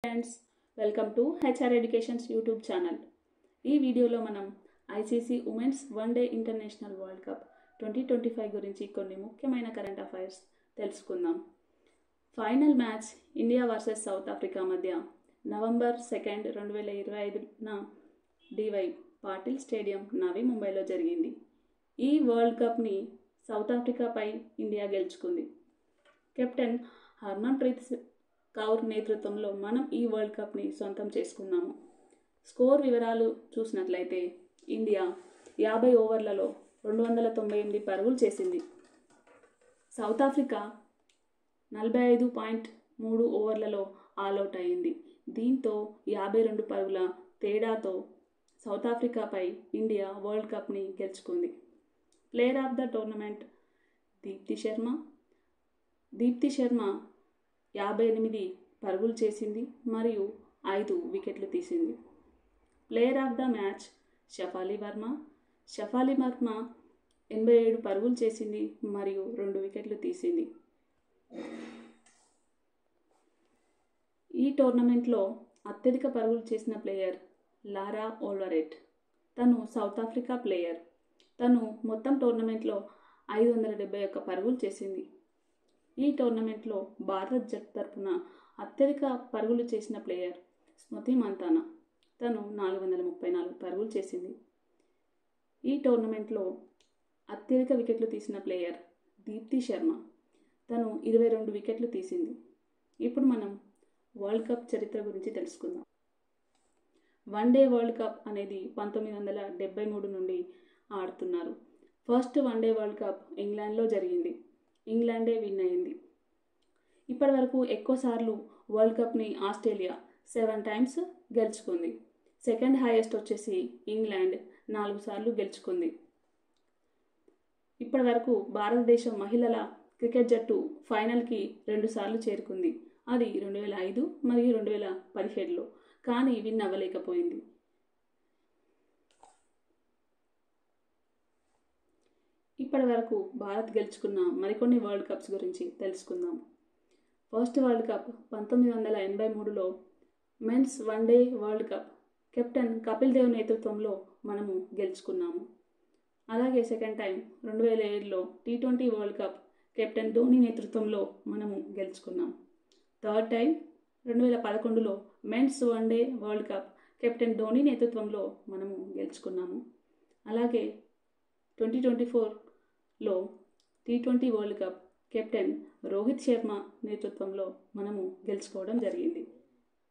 Friends, welcome to HR educations YouTube channel. ఈ వీడియోలో మనం ICC women's one day international world cup 2025 గురించి కొన్ని ముఖ్యమైన కరెంట్ అఫైర్స్ తెలుసుకుందాం. Final match India versus south Africa మధ్య నవంబర్ 2, 2025న డివై పాటిల్ స్టేడియం, నవీ ముంబైలో జరిగింది. ఈ వరల్డ్ కప్ని సౌత్ ఆఫ్రికాపై ఇండియా గెలుచుకుంది. కెప్టెన్ హర్మన్ప్రీత్ కౌర్ నేతృత్వంలో మనం ఈ వరల్డ్ కప్ని సొంతం చేసుకున్నాము. స్కోర్ వివరాలు చూసినట్లయితే ఇండియా 50 ఓవర్లలో 298 పరుగులు చేసింది. సౌత్ ఆఫ్రికా 45.3 ఓవర్లలో ఆల్అవుట్ అయింది. దీంతో 52 పరుగుల తేడాతో సౌత్ ఆఫ్రికాపై ఇండియా వరల్డ్ కప్ని గెలుచుకుంది. Player of the tournament Deepti Sharma 58 పరుగులు చేసింది మరియు 5 వికెట్లు తీసింది. Player of the match Shafali Verma 87 పరుగులు చేసింది మరియు 2 వికెట్లు తీసింది. ఈ టోర్నమెంట్లో అత్యధిక పరుగులు చేసిన ప్లేయర్ లారా ఓల్వరెట్. తను సౌత్ ఆఫ్రికా ప్లేయర్. తను మొత్తం టోర్నమెంట్లో 571 పరుగులు చేసింది. ఈ టోర్నమెంట్లో భారత్ జట్టు తరపున అత్యధిక పరుగులు చేసిన ప్లేయర్ స్మృతి మంతానా. తను 434 పరుగులు చేసింది. ఈ టోర్నమెంట్లో అత్యధిక వికెట్లు తీసిన ప్లేయర్ దీప్తి శర్మ. తను 22 వికెట్లు తీసింది. ఇప్పుడు మనం వరల్డ్ కప్ చరిత్ర గురించి తెలుసుకుందాం. వన్డే వరల్డ్ కప్ అనేది 1973 నుండి ఆడుతున్నారు. ఫస్ట్ వన్డే వరల్డ్ కప్ ఇంగ్లాండ్లో జరిగింది. ఇంగ్లాండే విన్ అయింది. ఇప్పటి వరకు ఎక్కువసార్లు వరల్డ్ కప్ని ఆస్ట్రేలియా 7 టైమ్స్ గెలుచుకుంది. సెకండ్ హైయెస్ట్ వచ్చేసి ఇంగ్లాండ్ 4 సార్లు గెలుచుకుంది. ఇప్పటి వరకు భారతదేశం మహిళల క్రికెట్ జట్టు ఫైనల్కి 2 సార్లు చేరుకుంది. అది 2005 మరియు 2017లో, కానీ విన్ అవ్వలేకపోయింది. ఇప్పటి వరకు భారత్ గెలుచుకున్న మరికొన్ని వరల్డ్ కప్స్ గురించి తెలుసుకుందాం. ఫస్ట్ వరల్డ్ కప్ 1983లో men's one day world cup captain Kapil Dev నేతృత్వంలో మనము గెలుచుకున్నాము. అలాగే సెకండ్ టైం 2007లో T20 world cup captain Dhoni నేతృత్వంలో మనము గెలుచుకున్నాం. థర్డ్ టైం 2011లో men's one day world cup captain Dhoni నేతృత్వంలో మనము గెలుచుకున్నాము. అలాగే 2024లో T20 world cup captain Rohit Sharma నేతృత్వంలో మనము గెలుచుకోవడం జరిగింది.